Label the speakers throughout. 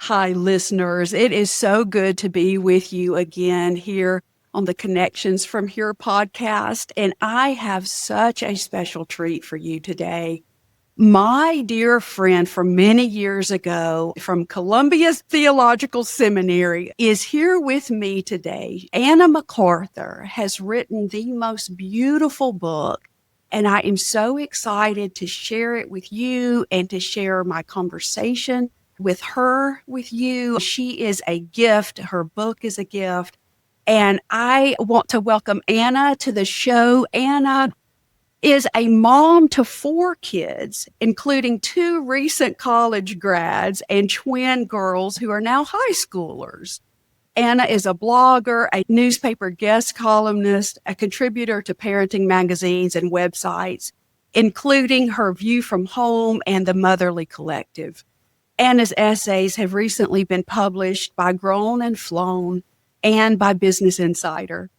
Speaker 1: Hi, listeners. It is so good to be with you again here on the Connections from Here podcast. And I have such a special treat for you today. My dear friend from many years ago from Columbia Theological Seminary is here with me today. Anna McArthur has written the most beautiful book, and I am so excited to share it with you and to share my conversation with her, with you. She is a gift. Her book is a gift. And I want to welcome Anna to the show. Anna is a mom to 4 kids, including 2 recent college grads and twin girls who are now high schoolers. Anna is a blogger, a newspaper guest columnist, a contributor to parenting magazines and websites, including her View from Home and the Motherly Collective. Anna's essays have recently been published by Grown and Flown and by Business Insider.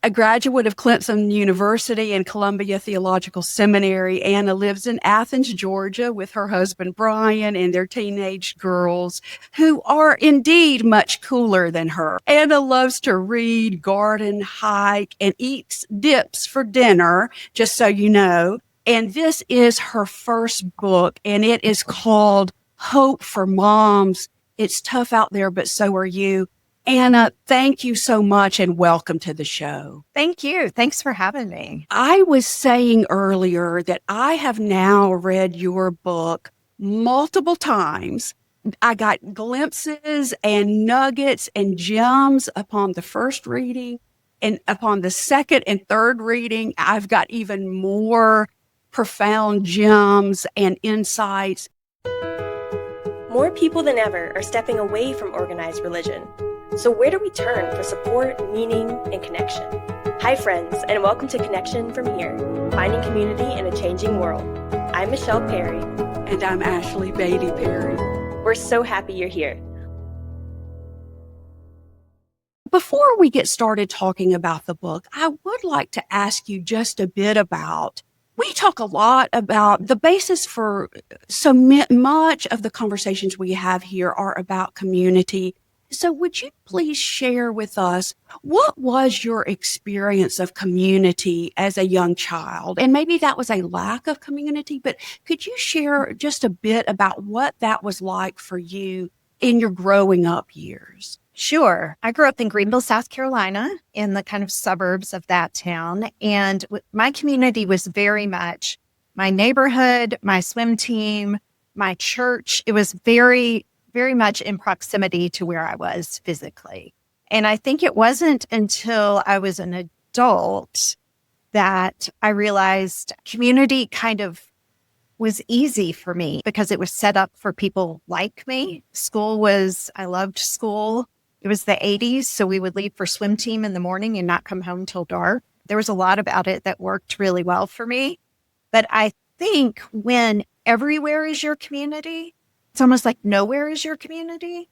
Speaker 1: A graduate of Clemson University and Columbia Theological Seminary, Anna lives in Athens, Georgia, with her husband, Brian, and their teenage girls, who are indeed much cooler than her. Anna loves to read, garden, hike, and eats dips for dinner, just so you know. And this is her first book, and it is called Hope for Moms. It's tough out there, but so are you. Anna, thank you so much and welcome to the show.
Speaker 2: Thank you. Thanks for having me.
Speaker 1: I was saying earlier that I have now read your book multiple times. I got glimpses and nuggets and gems upon the first reading, and upon the second and third reading, I've got even more profound gems and insights.
Speaker 3: More people than ever are stepping away from organized religion. So where do we turn for support, meaning, and connection? Hi, friends, and welcome to Connection from Here, finding community in a changing world. I'm Michelle Perry.
Speaker 1: And I'm Ashley Beatty Perry.
Speaker 3: We're so happy you're here.
Speaker 1: Before we get started talking about the book, I would like to ask you just a bit about, we talk a lot about the basis for so much of the conversations we have here are about community. So would you please share with us, what was your experience of community as a young child? And maybe that was a lack of community, but could you share just a bit about what that was like for you in your growing up years?
Speaker 2: Sure. I grew up in Greenville, South Carolina, in the kind of suburbs of that town. And my community was very much my neighborhood, my swim team, my church. It was very much in proximity to where I was physically. And I think it wasn't until I was an adult that I realized community kind of was easy for me because it was set up for people like me. I loved school. It was the 80s, so we would leave for swim team in the morning and not come home till dark. There was a lot about it that worked really well for me. But I think when everywhere is your community, it's almost like nowhere is your community.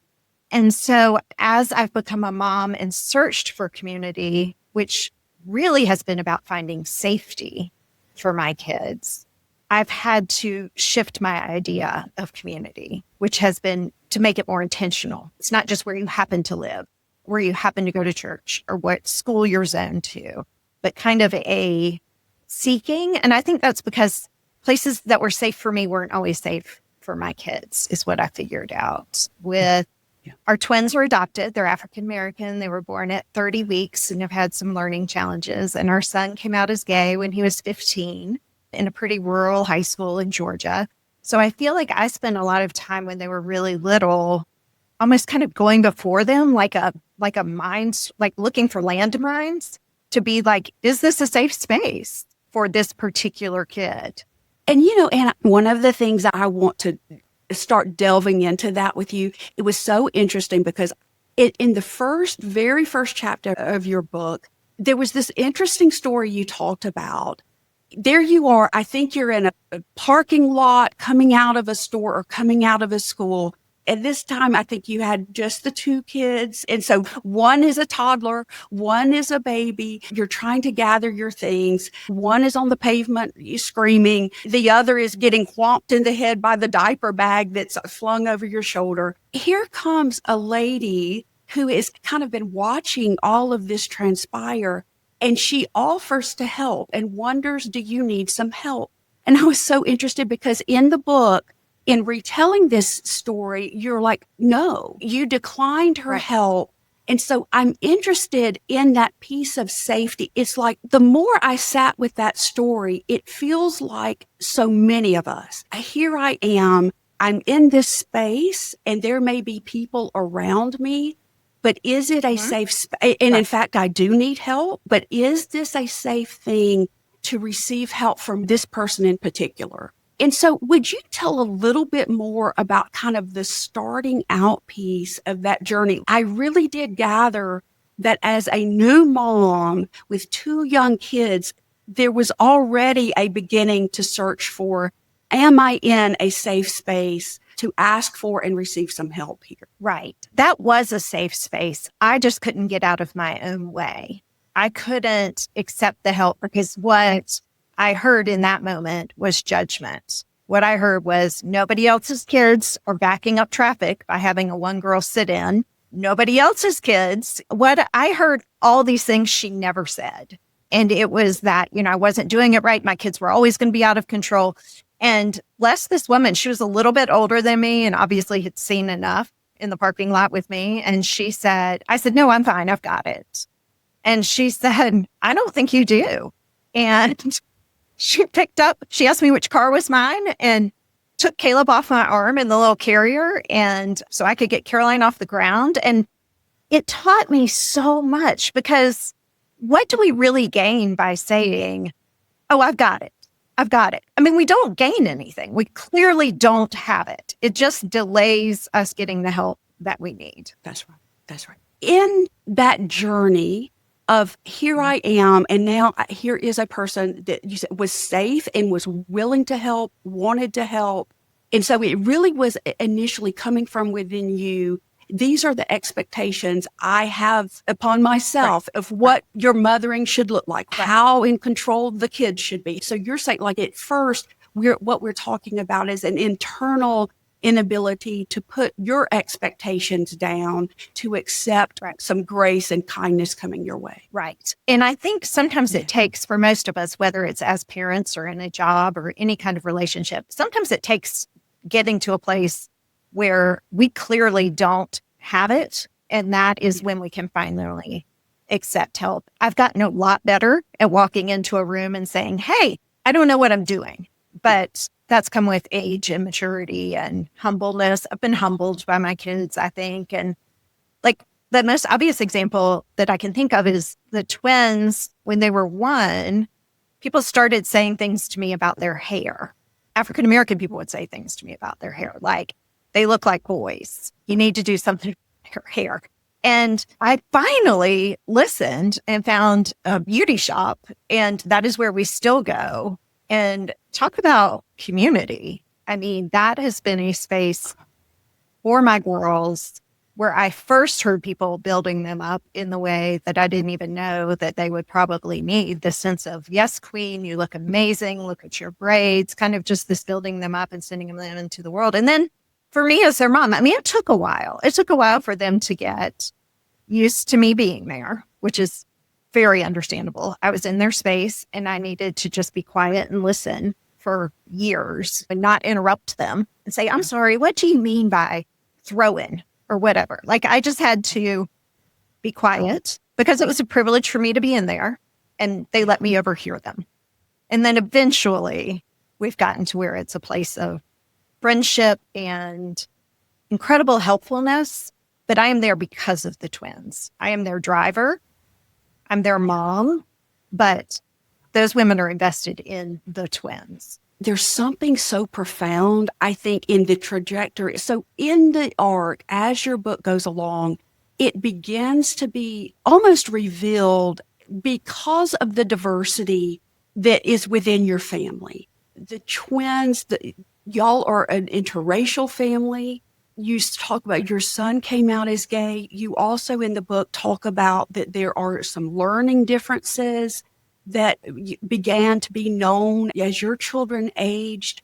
Speaker 2: And so as I've become a mom and searched for community, which really has been about finding safety for my kids, I've had to shift my idea of community, which has been to make it more intentional. It's not just where you happen to live, where you happen to go to church, or what school you're zoned to, but kind of a seeking. And I think that's because places that were safe for me weren't always safe for my kids, is what I figured out. Our twins were adopted. They're African American. They were born at 30 weeks and have had some learning challenges. And our son came out as gay when he was 15 in a pretty rural high school in Georgia. So I feel like I spent a lot of time when they were really little, almost kind of going before them, like a mines, like looking for landmines to be like, is this a safe space for this particular kid?
Speaker 1: And, Anna, one of the things I want to start delving into that with you, it was so interesting because in the very first chapter of your book, there was this interesting story you talked about. There you are, I think you're in a parking lot coming out of a store or coming out of a school, At this time, I think you had just the 2 kids. And so one is a toddler, one is a baby. You're trying to gather your things. One is on the pavement screaming. The other is getting whomped in the head by the diaper bag that's flung over your shoulder. Here comes a lady who has kind of been watching all of this transpire, and she offers to help and wonders, do you need some help? And I was so interested because in the book, in retelling this story, you're like, no, you declined her help. And so I'm interested in that piece of safety. It's like the more I sat with that story, it feels like so many of us. Here I am, I'm in this space, and there may be people around me, but is it a safe space? And in fact, I do need help, but is this a safe thing to receive help from this person in particular? And so would you tell a little bit more about kind of the starting out piece of that journey? I really did gather that as a new mom with 2 young kids, there was already a beginning to search for, am I in a safe space to ask for and receive some help here?
Speaker 2: Right. That was a safe space. I just couldn't get out of my own way. I couldn't accept the help because what I heard in that moment was judgment. What I heard was nobody else's kids are backing up traffic by having a 1-girl sit-in. Nobody else's kids. What I heard, all these things she never said. And it was that, I wasn't doing it right. My kids were always going to be out of control. And bless this woman, she was a little bit older than me and obviously had seen enough in the parking lot with me. And I said, no, I'm fine. I've got it. And she said, I don't think you do. And she asked me which car was mine and took Caleb off my arm in the little carrier. And so I could get Caroline off the ground. And it taught me so much because what do we really gain by saying, oh, I've got it. I've got it. I mean, we don't gain anything. We clearly don't have it. It just delays us getting the help that we need.
Speaker 1: That's right. That's right. In that journey of here I am, and now here is a person that you said was safe and was willing to help, wanted to help. And so it really was initially coming from within you. These are the expectations I have upon myself of what your mothering should look like, how in control the kids should be. So you're saying, like, at first, what we're talking about is an internal inability to put your expectations down, to accept some grace and kindness coming your way.
Speaker 2: Right. And I think sometimes it takes, for most of us, whether it's as parents or in a job or any kind of relationship, sometimes it takes getting to a place where we clearly don't have it. And that is when we can finally accept help. I've gotten a lot better at walking into a room and saying, hey, I don't know what I'm doing, but that's come with age and maturity and humbleness. I've been humbled by my kids, I think. And like the most obvious example that I can think of is the twins. When they were 1, people started saying things to me about their hair. African-American people would say things to me about their hair, like, they look like boys. You need to do something with your hair. And I finally listened and found a beauty shop. And that is where we still go. And talk about community. I mean, that has been a space for my girls where I first heard people building them up in the way that I didn't even know that they would probably need. The sense of, yes, queen, you look amazing. Look at your braids, kind of just this building them up and sending them into the world. And then for me as their mom, I mean, it took a while. It took a while for them to get used to me being there, which is very understandable. I was in their space and I needed to just be quiet and listen for years and not interrupt them and say, I'm sorry, what do you mean by throw-in or whatever? Like, I just had to be quiet because it was a privilege for me to be in there, and they let me overhear them. And then eventually we've gotten to where it's a place of friendship and incredible helpfulness, but I am there because of the twins. I am their driver. I'm their mom, but those women are invested in the twins.
Speaker 1: There's something so profound, I think, in the trajectory. So in the arc, as your book goes along, it begins to be almost revealed because of the diversity that is within your family. The twins, y'all are an interracial family. you talk about your son came out as gay. You also in the book talk about that there are some learning differences that began to be known as your children aged.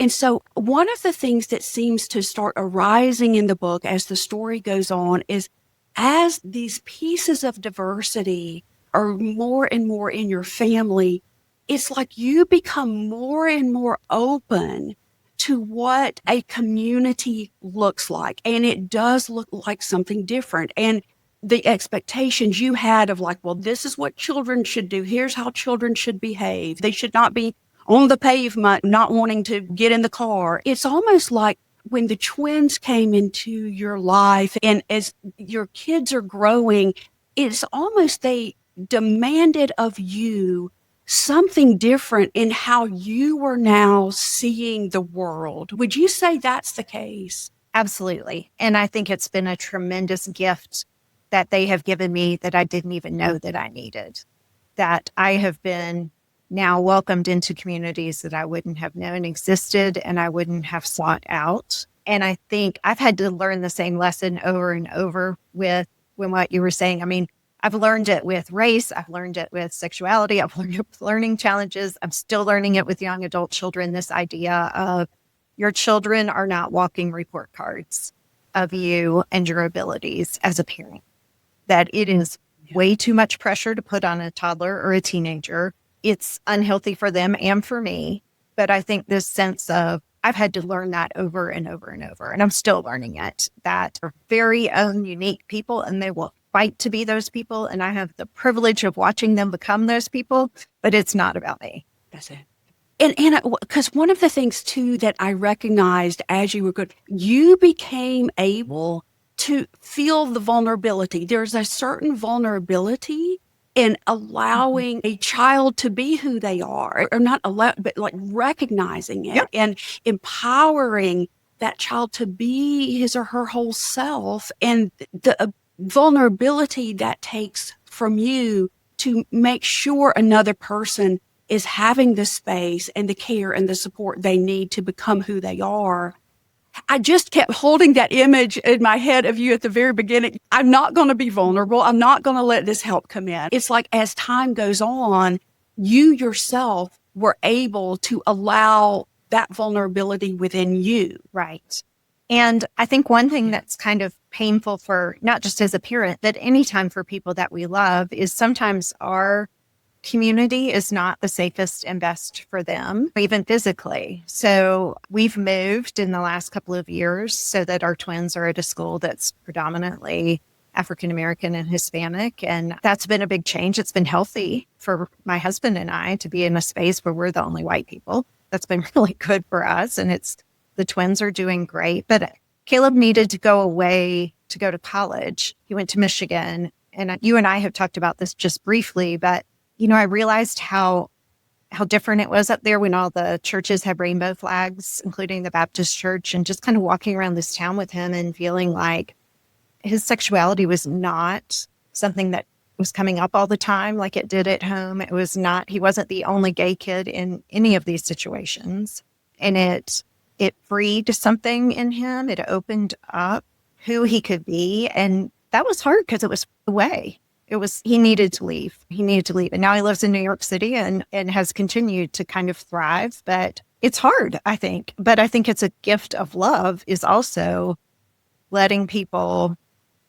Speaker 1: And so one of the things that seems to start arising in the book as the story goes on is as these pieces of diversity are more and more in your family, it's like you become more and more open to what a community looks like. And it does look like something different. And the expectations you had of like, well, this is what children should do. Here's how children should behave. They should not be on the pavement, not wanting to get in the car. It's almost like when the twins came into your life and as your kids are growing, it's almost they demanded of you something different in how you were now seeing the world. Would you say that's the case?
Speaker 2: Absolutely. And I think it's been a tremendous gift that they have given me that I didn't even know that I needed, that I have been now welcomed into communities that I wouldn't have known existed and I wouldn't have sought out. And I think I've had to learn the same lesson over and over with what you were saying. I mean, I've learned it with race. I've learned it with sexuality. I've learned it with learning challenges. I'm still learning it with young adult children, this idea of your children are not walking report cards of you and your abilities as a parent, that it is way too much pressure to put on a toddler or a teenager. It's unhealthy for them and for me. But I think this sense of I've had to learn that over and over and over, and I'm still learning it, that are very own unique people and they will fight to be those people. And I have the privilege of watching them become those people, but it's not about me.
Speaker 1: That's it. And Anna, because one of the things too that I recognized as you were good, you became able to feel the vulnerability. There's a certain vulnerability in allowing a child to be who they are, or not allow, but like recognizing it and empowering that child to be his or her whole self, and the vulnerability that takes from you to make sure another person is having the space and the care and the support they need to become who they are. I just kept holding that image in my head of you at the very beginning. I'm not going to be vulnerable. I'm not going to let this help come in. It's like as time goes on, you yourself were able to allow that vulnerability within you.
Speaker 2: Right. And I think one thing that's kind of painful for not just as a parent, but anytime for people that we love is sometimes our community is not the safest and best for them, even physically. So we've moved in the last couple of years so that our twins are at a school that's predominantly African-American and Hispanic. And that's been a big change. It's been healthy for my husband and I to be in a space where we're the only white people. That's been really good for us. And the twins are doing great. But Caleb needed to go away to go to college. He went to Michigan. And you and I have talked about this just briefly, but I realized how different it was up there when all the churches had rainbow flags, including the Baptist church, and just kind of walking around this town with him and feeling like his sexuality was not something that was coming up all the time like it did at home. It was not, he wasn't the only gay kid in any of these situations. And it freed something in him. It opened up who he could be. And that was hard because it was the way. He needed to leave. And now he lives in New York City and has continued to kind of thrive. But it's hard, I think. But I think it's a gift of love is also letting people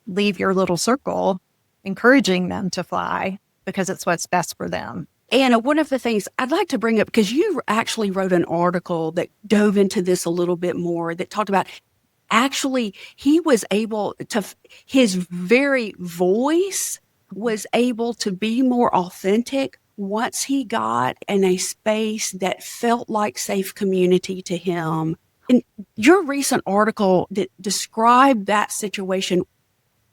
Speaker 2: leave your little circle, encouraging them to fly because it's what's best for them.
Speaker 1: Anna, one of the things I'd like to bring up, because you actually wrote an article that dove into this a little bit more, that talked about actually he was able to, his very voice was able to be more authentic once he got in a space that felt like safe community to him. And your recent article that described that situation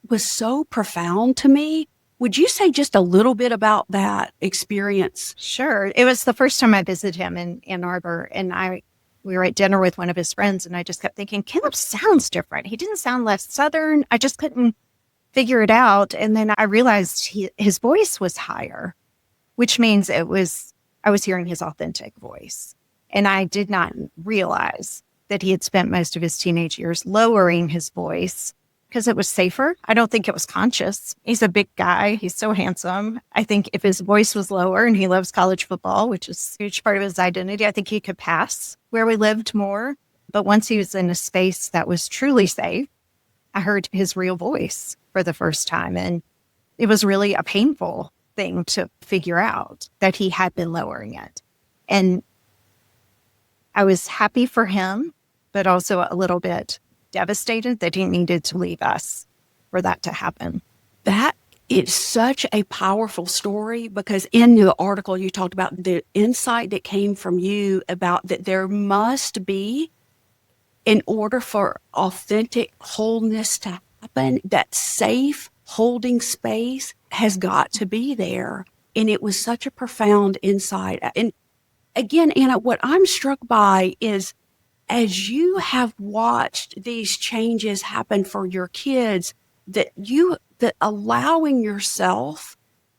Speaker 1: was so profound to me. Would you say just a little bit about that experience?
Speaker 2: Sure. It was the first time I visited him in Ann Arbor, and we were at dinner with one of his friends, and I just kept thinking, Caleb sounds different. He didn't sound less Southern. I just couldn't figure it out. And then I realized his voice was higher, which means I was hearing his authentic voice. And I did not realize that he had spent most of his teenage years lowering his voice because it was safer. I don't think it was conscious. He's a big guy. He's so handsome. I think if his voice was lower, and he loves college football, which is a huge part of his identity, I think he could pass where we lived more. But once he was in a space that was truly safe, I heard his real voice for the first time. And it was really a painful thing to figure out that he had been lowering it. And I was happy for him, but also a little bit devastated that he needed to leave us for that to happen.
Speaker 1: That is such a powerful story, because in the article you talked about the insight that came from you about that there must be, in order for authentic wholeness to happen, that safe holding space has got to be there. And it was such a profound insight. And again, Anna, what I'm struck by is, as you have watched these changes happen for your kids, that allowing yourself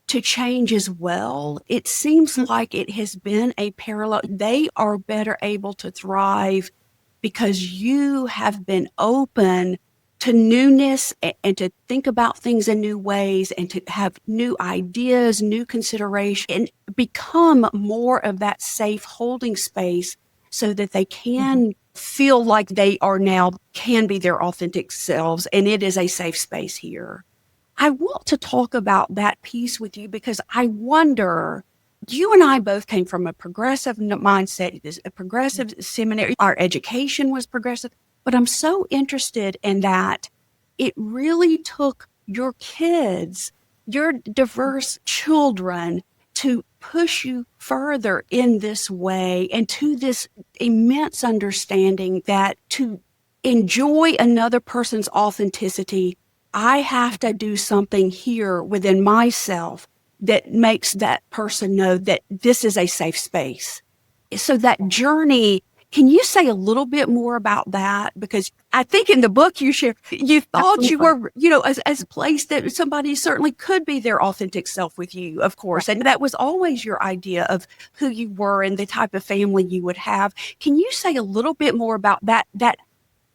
Speaker 1: to change as well, it seems like it has been a parallel. They are better able to thrive because you have been open to newness and to think about things in new ways and to have new ideas, new consideration, and become more of that safe holding space so that they can feel like they are now, can be their authentic selves. And it is a safe space here. I want to talk about that piece with you because I wonder, you and I both came from a progressive mindset, a progressive seminary. Our education was progressive, but I'm so interested in that it really took your kids, your diverse children, to push you further in this way and to this immense understanding that to enjoy another person's authenticity, I have to do something here within myself that makes that person know that this is a safe space. So that journey, can you say a little bit more about that? Because I think in the book you share, you thought
Speaker 2: Absolutely.
Speaker 1: you were, as a place that somebody certainly could be their authentic self with you, of course. And that was always your idea of who you were and the type of family you would have. Can you say a little bit more about that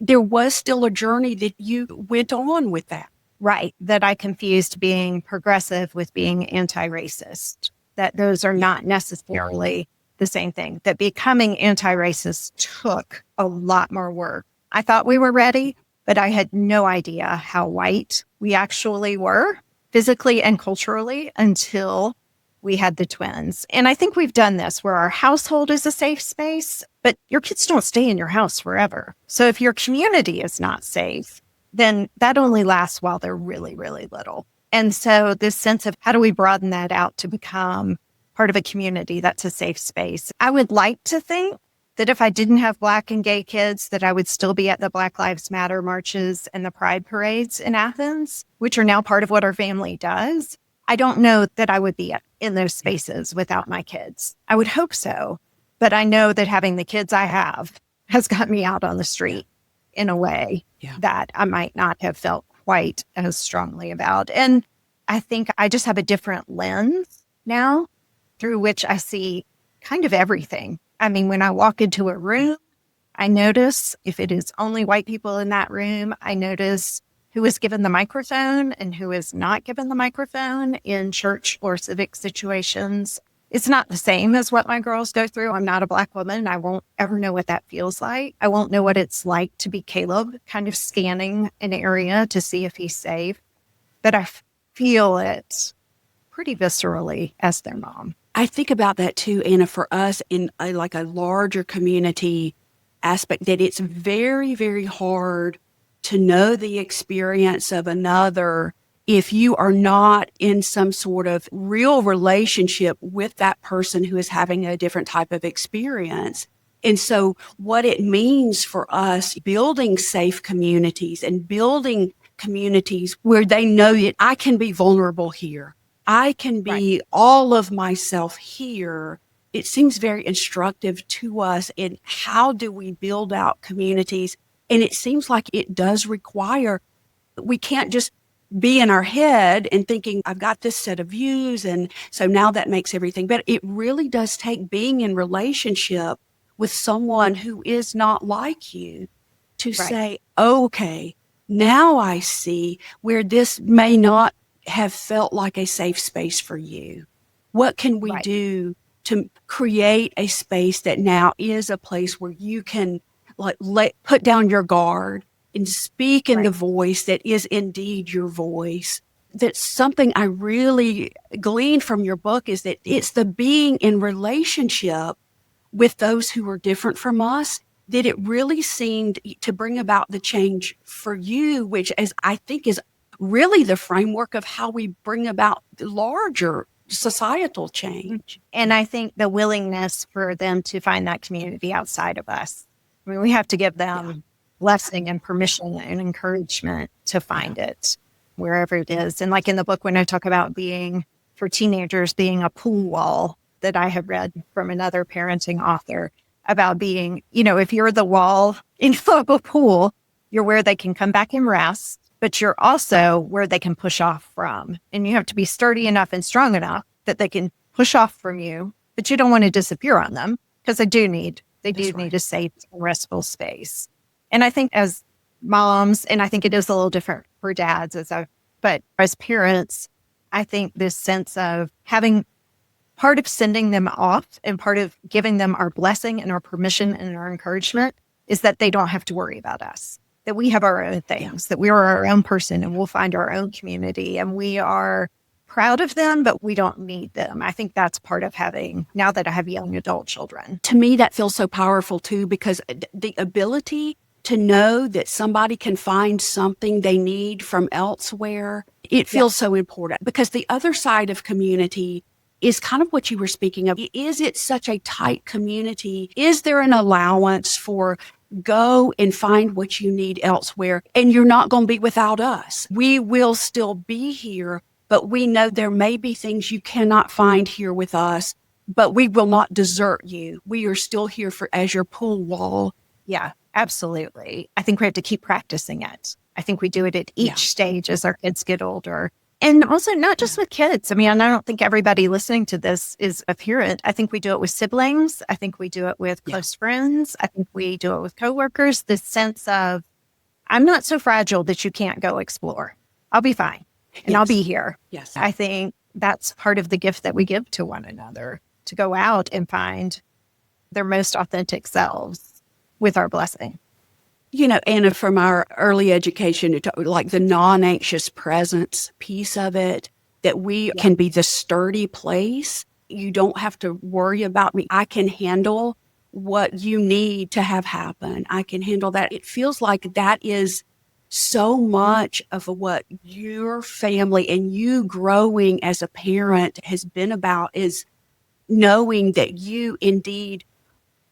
Speaker 1: there was still a journey that you went on with that?
Speaker 2: Right. That I confused being progressive with being anti-racist, that those are not necessarily the same thing, that becoming anti-racist took a lot more work. I thought we were ready, but I had no idea how white we actually were physically and culturally until we had the twins. And I think we've done this where our household is a safe space, but your kids don't stay in your house forever. So if your community is not safe, then that only lasts while they're really, really little. And so this sense of how do we broaden that out to become part of a community that's a safe space? I would like to think that if I didn't have Black and gay kids, that I would still be at the Black Lives Matter marches and the Pride parades in Athens, which are now part of what our family does. I don't know that I would be in those spaces without my kids. I would hope so. But I know that having the kids I have has got me out on the street in a way that I might not have felt quite as strongly about. And I think I just have a different lens now through which I see kind of everything. I mean, when I walk into a room, I notice if it is only white people in that room, I notice who is given the microphone and who is not given the microphone in church or civic situations. It's not the same as what my girls go through. I'm not a Black woman. I won't ever know what that feels like. I won't know what it's like to be Caleb, kind of scanning an area to see if he's safe. But I feel it pretty viscerally as their mom.
Speaker 1: I think about that too, Anna, for us in a larger community aspect, that it's very, very hard to know the experience of another if you are not in some sort of real relationship with that person who is having a different type of experience. And so what it means for us building safe communities and building communities where they know that I can be vulnerable here. I can be all of myself here. It seems very instructive to us in how do we build out communities. And it seems like it does require, we can't just be in our head and thinking, I've got this set of views, and so now that makes everything better. It really does take being in relationship with someone who is not like you to
Speaker 2: Right.
Speaker 1: say, okay, now I see where this may not have felt like a safe space for you. What can we
Speaker 2: Right.
Speaker 1: do to create a space that now is a place where you can put down your guard and speak in the
Speaker 2: Right.
Speaker 1: voice that is indeed your voice? That's something I really gleaned from your book, is that it's the being in relationship with those who are different from us that it really seemed to bring about the change for you, which as I think is really the framework of how we bring about the larger societal change.
Speaker 2: And I think the willingness for them to find that community outside of us. I mean, we have to give them blessing and permission and encouragement to find it wherever it is. And like in the book, when I talk about for teenagers, being a pool wall that I have read from another parenting author about being, if you're the wall in a pool, you're where they can come back and rest, but you're also where they can push off from. And you have to be sturdy enough and strong enough that they can push off from you, but you don't want to disappear on them, because they do need a safe, restful space. And I think as moms, and I think it is a little different for dads but as parents, I think this sense of having part of sending them off and part of giving them our blessing and our permission and our encouragement is that they don't have to worry about us, that we have our own things, that we are our own person and we'll find our own community, and we are proud of them, but we don't need them. I think that's part of now that I have young adult children.
Speaker 1: To me, that feels so powerful too, because the ability to know that somebody can find something they need from elsewhere, it feels so important, because the other side of community is kind of what you were speaking of. Is it such a tight community? Is there an allowance for go and find what you need elsewhere, and you're not going to be without us? We will still be here, but we know there may be things you cannot find here with us, but we will not desert you. We are still here as your pool wall.
Speaker 2: Yeah, absolutely. I think we have to keep practicing it. I think we do it at each stage as our kids get older. And also not just with kids. I mean, I don't think everybody listening to this is a parent. I think we do it with siblings. I think we do it with close friends. I think we do it with coworkers. This sense of, I'm not so fragile that you can't go explore. I'll be fine. And I'll be here.
Speaker 1: Yes.
Speaker 2: I think that's part of the gift that we give to one another, to go out and find their most authentic selves with our blessing.
Speaker 1: Anna, from our early education, like the non-anxious presence piece of it, that we can be the sturdy place. You don't have to worry about me. I can handle what you need to have happen. I can handle that. It feels like that is so much of what your family and you growing as a parent has been about, is knowing that you indeed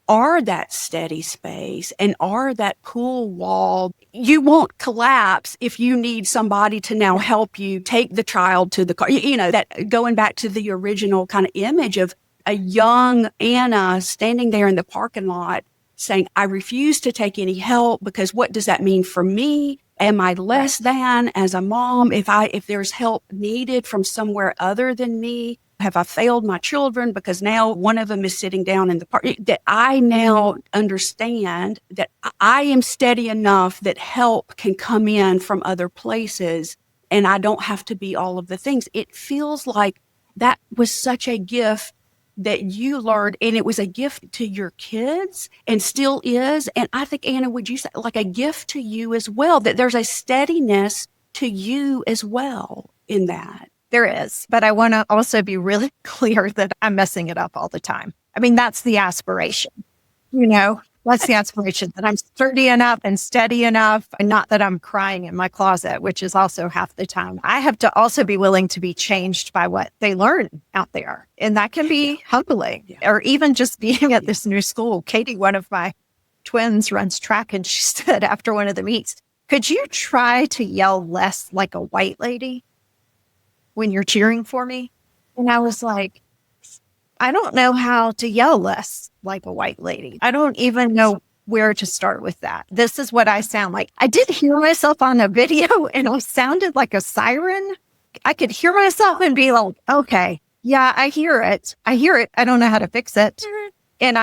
Speaker 1: are that steady space and are that pool wall. You won't collapse if you need somebody to now help you take the child to the car. That going back to the original kind of image of a young Anna standing there in the parking lot saying, I refuse to take any help, because what does that mean for me? Am I less than as a mom if there's help needed from somewhere other than me? Have I failed my children because now one of them is sitting down in the park? That I now understand that I am steady enough that help can come in from other places, and I don't have to be all of the things. It feels like that was such a gift that you learned, and it was a gift to your kids and still is. And I think, Anna, would you say like a gift to you as well, that there's a steadiness to you as well in that?
Speaker 2: There is, but I want to also be really clear that I'm messing it up all the time. I mean, that's the aspiration, that's the aspiration, that I'm sturdy enough and steady enough, and not that I'm crying in my closet, which is also half the time. I have to also be willing to be changed by what they learn out there. And that can be humbling, or even just being at this new school. Katie, one of my twins, runs track, and she said after one of the meets, could you try to yell less like a white lady when you're cheering for me? And I was like, I don't know how to yell less like a white lady. I don't even know where to start with that. This is what I sound like. I did hear myself on a video and I sounded like a siren. I could hear myself and be like, okay, yeah, I hear it. I don't know how to fix it. And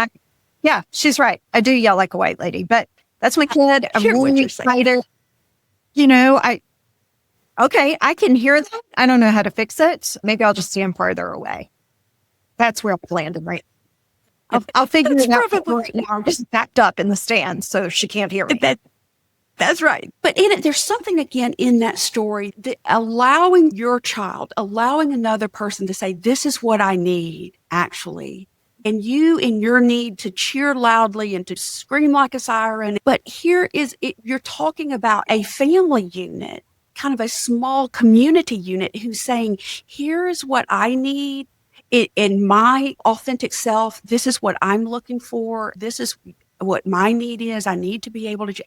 Speaker 2: Yeah, she's right. I do yell like a white lady, but that's my kid. I'm
Speaker 1: hear what
Speaker 2: really
Speaker 1: you're saying.
Speaker 2: excited. I can hear that. I don't know how to fix it. Maybe I'll just stand farther away. That's where I've landed right. I'll figure
Speaker 1: That's
Speaker 2: it out
Speaker 1: probably-
Speaker 2: right now. I'm just backed up in the stand so she can't hear me.
Speaker 1: That's right. But in it, there's something again in that story that allowing your child, allowing another person to say, this is what I need, actually. And you in your need to cheer loudly and to scream like a siren. But here is it, you're talking about a family unit, kind of a small community unit who's saying, here's what I need in my authentic self. This is what I'm looking for. This is what my need is. I need to be able to,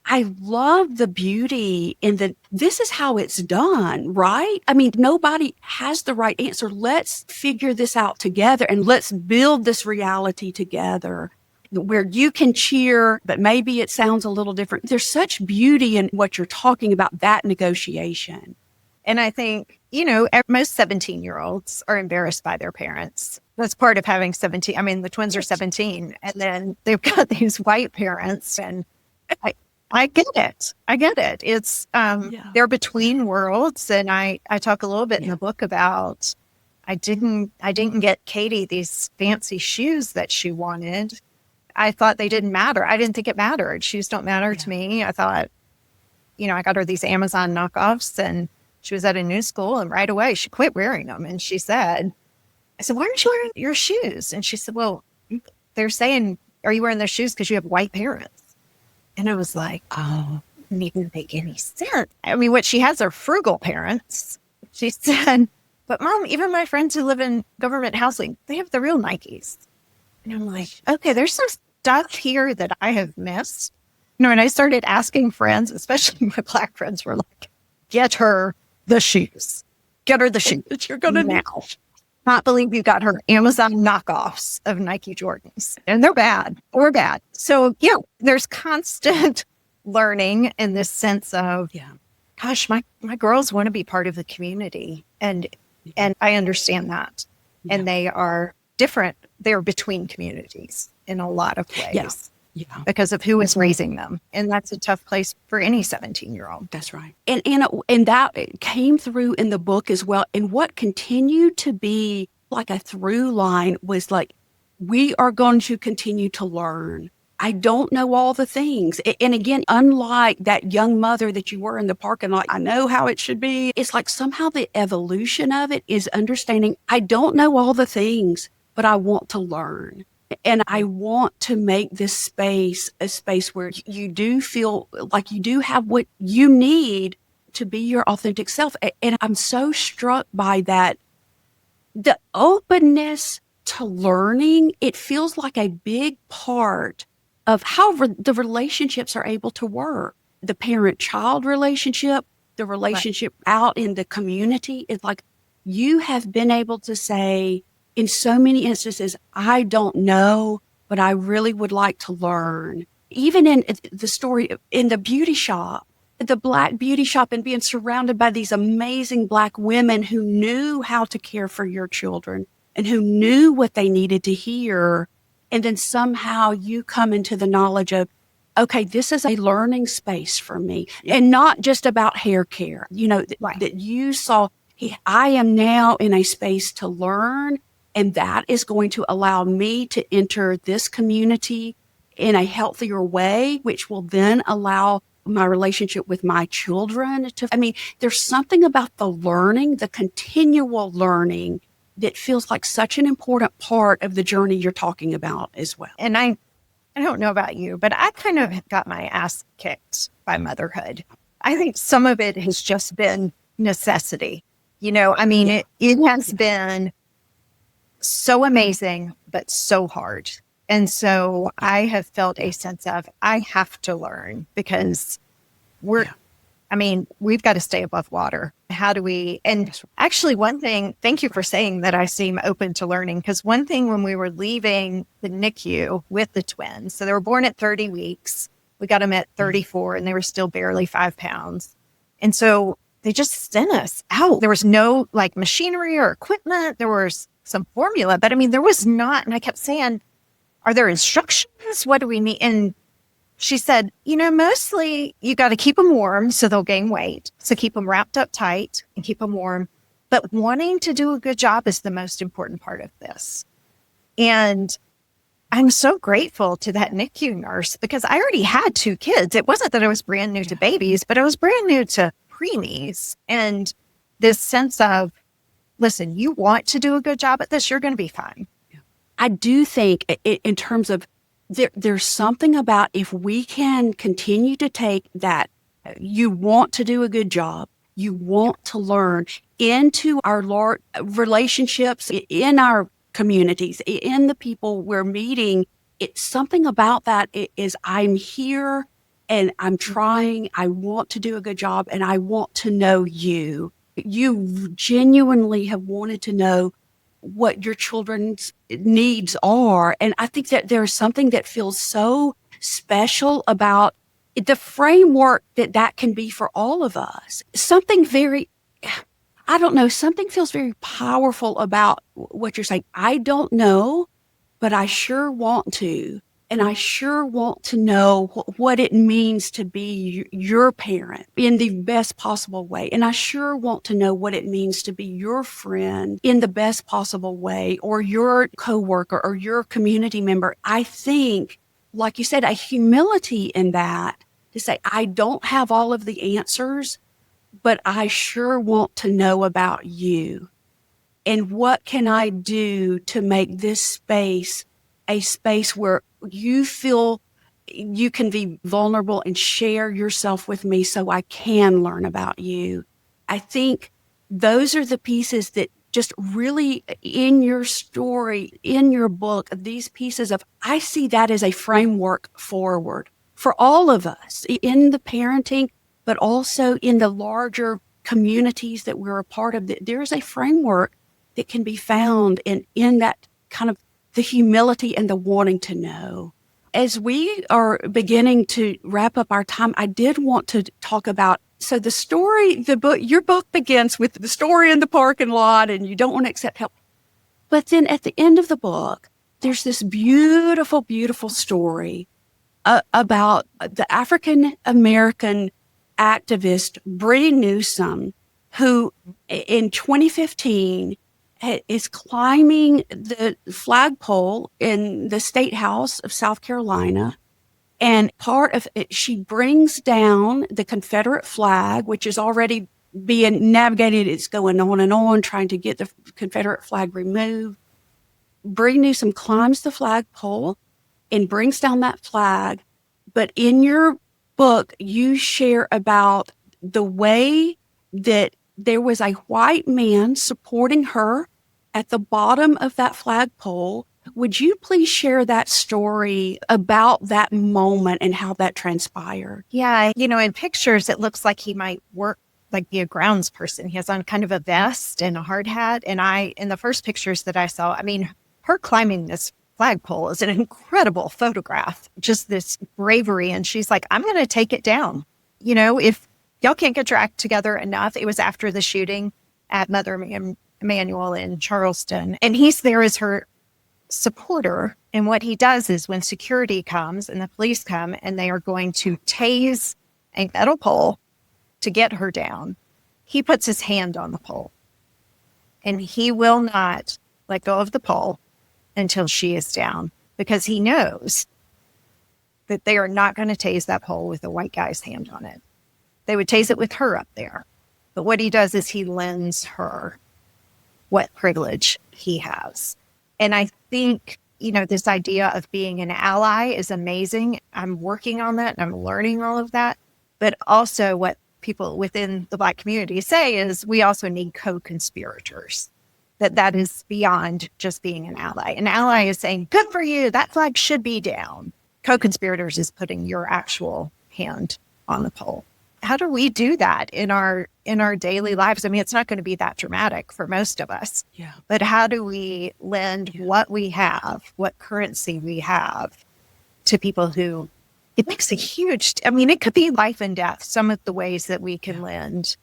Speaker 1: I love the beauty in that this is how it's done, right? Nobody has the right answer. Let's figure this out together and let's build this reality together where you can cheer, but maybe it sounds a little different. There's such beauty in what you're talking about, that negotiation.
Speaker 2: And I think, most 17-year-olds are embarrassed by their parents. That's part of having 17. The twins are 17 and then they've got these white parents, and I get it. It's, they're between worlds. And I talk a little bit in the book about, I didn't get Katie these fancy shoes that she wanted. I thought they didn't matter. I didn't think it mattered. Shoes don't matter to me. I thought, I got her these Amazon knockoffs, and she was at a new school, and right away she quit wearing them. And she said, I said, why aren't you wearing your shoes? And she said, well, they're saying, are you wearing their shoes because you have white parents? And I was like, oh, it didn't even make any sense. What she has are frugal parents. She said, but Mom, even my friends who live in government housing, they have the real Nikes. And I'm like, okay, there's some stuff here that I have missed. And I started asking friends, especially my Black friends, were like, get her the shoes. Get her the shoes.
Speaker 1: You're going to
Speaker 2: now. Not believe you got her Amazon knockoffs of Nike Jordans. And they're bad. Or bad. So, there's constant learning in this sense of, gosh, my girls want to be part of the community. And I understand that. Yeah. And they are different. They're between communities in a lot of ways. Yeah. Because of who is raising them. And that's a tough place for any 17-year-old.
Speaker 1: That's right. And that came through in the book as well. And what continued to be like a through line was like, we are going to continue to learn. I don't know all the things. And again, unlike that young mother that you were in the parking lot, I know how it should be. It's like somehow the evolution of it is understanding, I don't know all the things, but I want to learn. And I want to make this space a space where you do feel like you do have what you need to be your authentic self. And I'm so struck by that. The openness to learning, it feels like a big part of how the relationships are able to work. The parent-child relationship, the relationship out in the community, is like you have been able to say, in so many instances, I don't know, but I really would like to learn. Even in the story in the beauty shop, the Black beauty shop, and being surrounded by these amazing Black women who knew how to care for your children and who knew what they needed to hear. And then somehow you come into the knowledge of, okay, this is a learning space for me, and not just about hair care, that you saw, I am now in a space to learn. And that is going to allow me to enter this community in a healthier way, which will then allow my relationship with my children to, there's something about the learning, the continual learning, that feels like such an important part of the journey you're talking about as well.
Speaker 2: And I don't know about you, but I kind of got my ass kicked by motherhood. I think some of it has just been necessity. It has been so amazing, but so hard. And so I have felt a sense of, I have to learn because we've got to stay above water. How do we, and actually one thing, thank you for saying that I seem open to learning, because one thing when we were leaving the NICU with the twins, so they were born at 30 weeks, we got them at 34 and they were still barely 5 pounds. And so they just sent us out. There was no machinery or equipment. There was some formula, but there was not. And I kept saying, Are there instructions? What do we need? And she said, mostly you got to keep them warm so they'll gain weight. So keep them wrapped up tight and keep them warm. But wanting to do a good job is the most important part of this. And I'm so grateful to that NICU nurse because I already had 2 kids. It wasn't that I was brand new to babies, but I was brand new to preemies. And this sense of, listen, you want to do a good job at this, you're going to be fine.
Speaker 1: I do think in terms of there's something about if we can continue to take that, you want to do a good job, you want to learn into our relationships, in our communities, in the people we're meeting. It's something about that is I'm here and I'm trying, I want to do a good job and I want to know you. You genuinely have wanted to know what your children's needs are. And I think that there's something that feels so special about the framework that can be for all of us. Something very, I don't know, something feels very powerful about what you're saying. I don't know, but I sure want to. And I sure want to know what it means to be your parent in the best possible way. And I sure want to know what it means to be your friend in the best possible way, or your coworker or your community member. I think, like you said, a humility in that to say, I don't have all of the answers, but I sure want to know about you. And what can I do to make this space a space where you feel you can be vulnerable and share yourself with me so I can learn about you? I think those are the pieces that just really in your story, in your book, these pieces of, I see that as a framework forward for all of us in the parenting, but also in the larger communities that we're a part of. There is a framework that can be found in that kind of the humility and the wanting to know. As we are beginning to wrap up our time, I did want to talk about, so the story, the book, your book begins with the story in the parking lot and you don't want to accept help. But then at the end of the book, there's this beautiful, beautiful story about the African-American activist Bree Newsom, who in 2015 is climbing the flagpole in the State House of South Carolina. And part of it, she brings down the Confederate flag, which is already being navigated. It's going on, trying to get the Confederate flag removed. Bree Newsom climbs the flagpole and brings down that flag. But in your book, you share about the way that there was a white man supporting her at the bottom of that flagpole. Would you please share that story about that moment and how that transpired?
Speaker 2: Yeah, in pictures, it looks like he might work, like be a grounds person. He has on kind of a vest and a hard hat. And in the first pictures that I saw, her climbing this flagpole is an incredible photograph, just this bravery. And she's like, I'm going to take it down. If y'all can't get your act together enough, it was after the shooting at Mother Emanuel in Charleston. And he's there as her supporter. And what he does is when security comes and the police come and they are going to tase a metal pole to get her down, he puts his hand on the pole and he will not let go of the pole until she is down, because he knows that they are not going to tase that pole with a white guy's hand on it. They would tase it with her up there. But what he does is he lends her what privilege he has. And I think, this idea of being an ally is amazing. I'm working on that and I'm learning all of that. But also what people within the Black community say is we also need co-conspirators. That is beyond just being an ally. An ally is saying, good for you, that flag should be down. Co-conspirators is putting your actual hand on the pole. How do we do that in our daily lives? It's not going to be that dramatic for most of us.
Speaker 1: Yeah.
Speaker 2: But how do we lend what we have, what currency we have, to people who, it makes a huge, it could be life and death, some of the ways that we can lend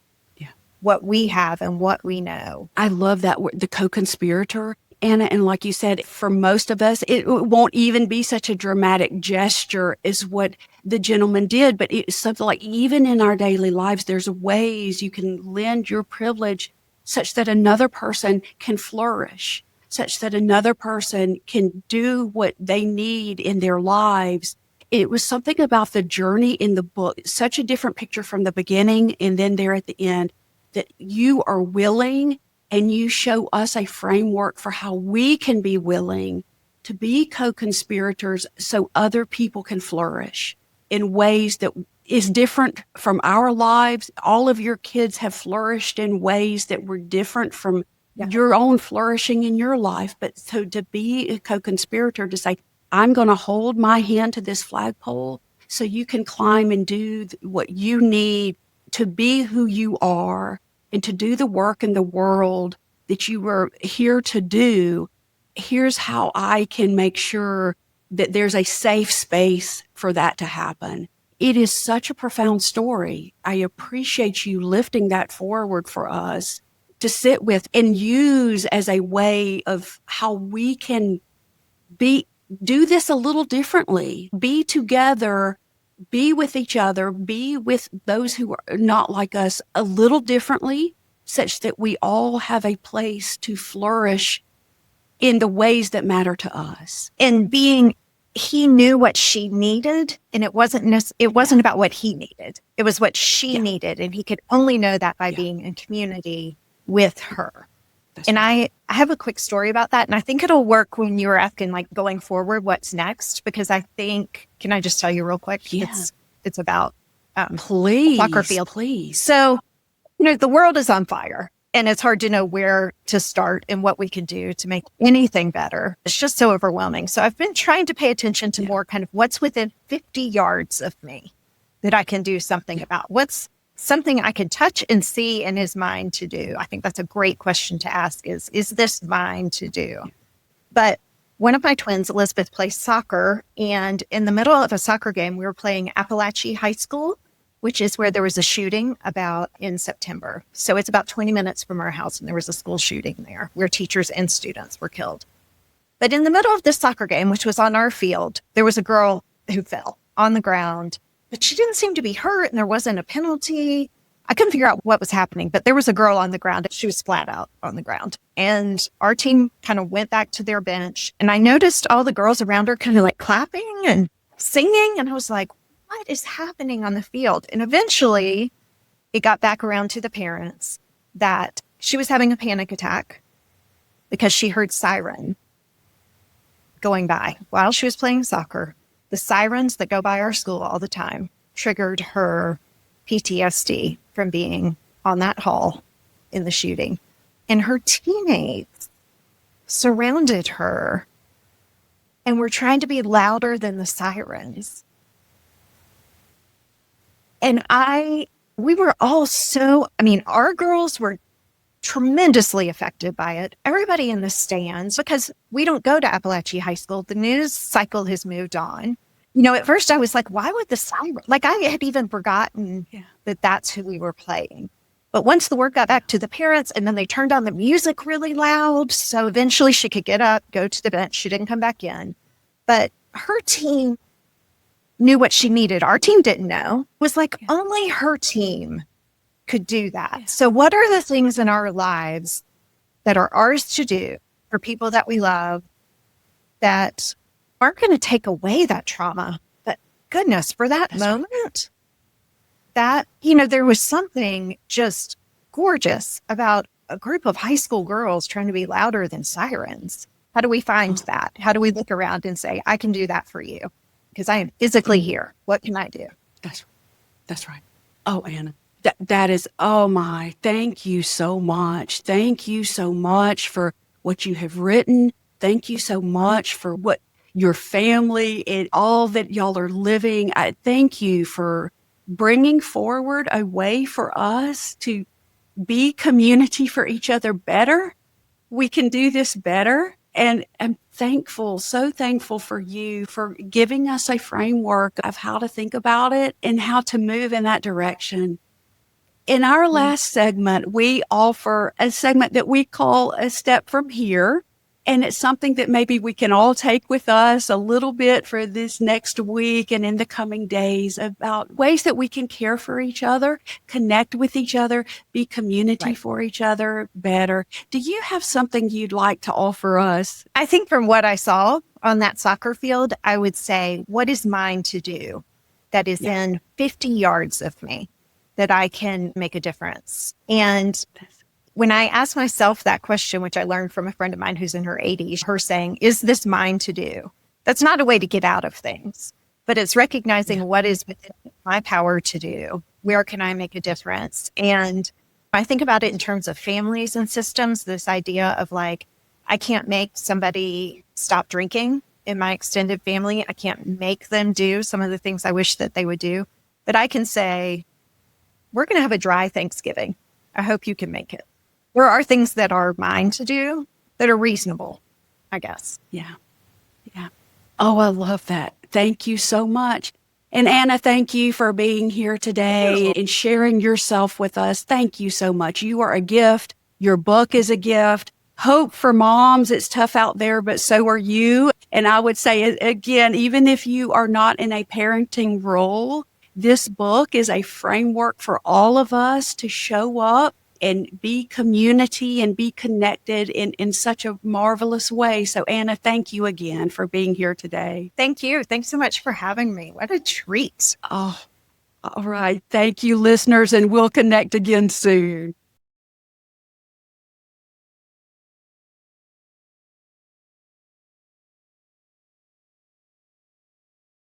Speaker 2: what we have and what we know.
Speaker 1: I love that word, the co-conspirator. Anna, and like you said, for most of us, it won't even be such a dramatic gesture as what the gentleman did, but it's something like even in our daily lives, there's ways you can lend your privilege such that another person can flourish, such that another person can do what they need in their lives. It was something about the journey in the book, such a different picture from the beginning and then there at the end, that you are willing and you show us a framework for how we can be willing to be co-conspirators so other people can flourish in ways that is different from our lives. All of your kids have flourished in ways that were different from your own flourishing in your life. But so to be a co-conspirator, to say, I'm going to hold my hand to this flagpole so you can climb and do what you need to be who you are and to do the work in the world that you were here to do. Here's how I can make sure that there's a safe space for that to happen. It is such a profound story. I appreciate you lifting that forward for us to sit with and use as a way of how we can do this a little differently, be together, be with each other, be with those who are not like us a little differently, such that we all have a place to flourish in the ways that matter to us.
Speaker 2: And he knew what she needed, and it wasn't about what he needed. It was what she needed, and he could only know that by being in community with her.
Speaker 1: That's
Speaker 2: and
Speaker 1: right.
Speaker 2: I have a quick story about that, and I think it'll work when you were asking, like, going forward, what's next? Because I think, can I just tell you real quick?
Speaker 1: Yeah.
Speaker 2: It's about
Speaker 1: Please,
Speaker 2: soccer field.
Speaker 1: please.
Speaker 2: So, the world is on fire, and it's hard to know where to start and what we can do to make anything better. It's just so overwhelming. So I've been trying to pay attention to more kind of what's within 50 yards of me that I can do something about. What's something I can touch and see and is mine to do? I think that's a great question to ask is this mine to do? But one of my twins, Elizabeth, plays soccer. And in the middle of a soccer game, we were playing Appalachia High School, which is where there was a shooting about in September. So it's about 20 minutes from our house, and there was a school shooting there where teachers and students were killed. But in the middle of this soccer game, which was on our field, there was a girl who fell on the ground, but she didn't seem to be hurt, and there wasn't a penalty. I couldn't figure out what was happening, but there was a girl on the ground. She was flat out on the ground. And our team kind of went back to their bench, and I noticed all the girls around her kind of like clapping and singing, and I was like, what is happening on the field? And eventually it got back around to the parents that she was having a panic attack because she heard siren going by while she was playing soccer. The sirens that go by our school all the time triggered her PTSD from being on that hall in the shooting. And her teammates surrounded her and were trying to be louder than the sirens. And we were all our girls were tremendously affected by it. Everybody in the stands, because we don't go to Appalachia High School. The news cycle has moved on. At first I was like, why would the siren? Like, I had even forgotten that that's who we were playing. But once the word got back to the parents, and then they turned on the music really loud, so eventually she could get up, go to the bench. She didn't come back in. But her team knew what she needed. Our team didn't know. It was like only her team could do that. Yeah. So what are the things in our lives that are ours to do for people that we love that aren't going to take away that trauma? But goodness, for that moment, that, there was something just gorgeous about a group of high school girls trying to be louder than sirens. How do we find that? How do we look around and say, I can do that for you? Because I am physically here. What can I do?
Speaker 1: That's right. Oh, Anna, that is, oh my, thank you so much. Thank you so much for what you have written. Thank you so much for what your family and all that y'all are living. I thank you for bringing forward a way for us to be community for each other better. We can do this better. And I'm thankful, so thankful for you for giving us a framework of how to think about it and how to move in that direction. In our last segment, we offer a segment that we call A Step From Here. And it's something that maybe we can all take with us a little bit for this next week and in the coming days about ways that we can care for each other, connect with each other, be community for each other better. Do you have something you'd like to offer us?
Speaker 2: I think from what I saw on that soccer field, I would say, what is mine to do that is in 50 yards of me that I can make a difference? And when I ask myself that question, which I learned from a friend of mine who's in her 80s, her saying, is this mine to do? That's not a way to get out of things, but it's recognizing what is within my power to do. Where can I make a difference? And I think about it in terms of families and systems, this idea of like, I can't make somebody stop drinking in my extended family. I can't make them do some of the things I wish that they would do, but I can say, we're going to have a dry Thanksgiving. I hope you can make it. There are things that are mine to do that are reasonable, I guess.
Speaker 1: Yeah. Oh, I love that. Thank you so much. And Anna, thank you for being here today and sharing yourself with us. Thank you so much. You are a gift. Your book is a gift. Hope for moms. It's tough out there, but so are you. And I would say, again, even if you are not in a parenting role, this book is a framework for all of us to show up and be community and be connected in such a marvelous way. So Anna, thank you again for being here today.
Speaker 2: Thank you. Thanks so much for having me. What a treat.
Speaker 1: Oh, all right. Thank you, listeners, and we'll connect again soon.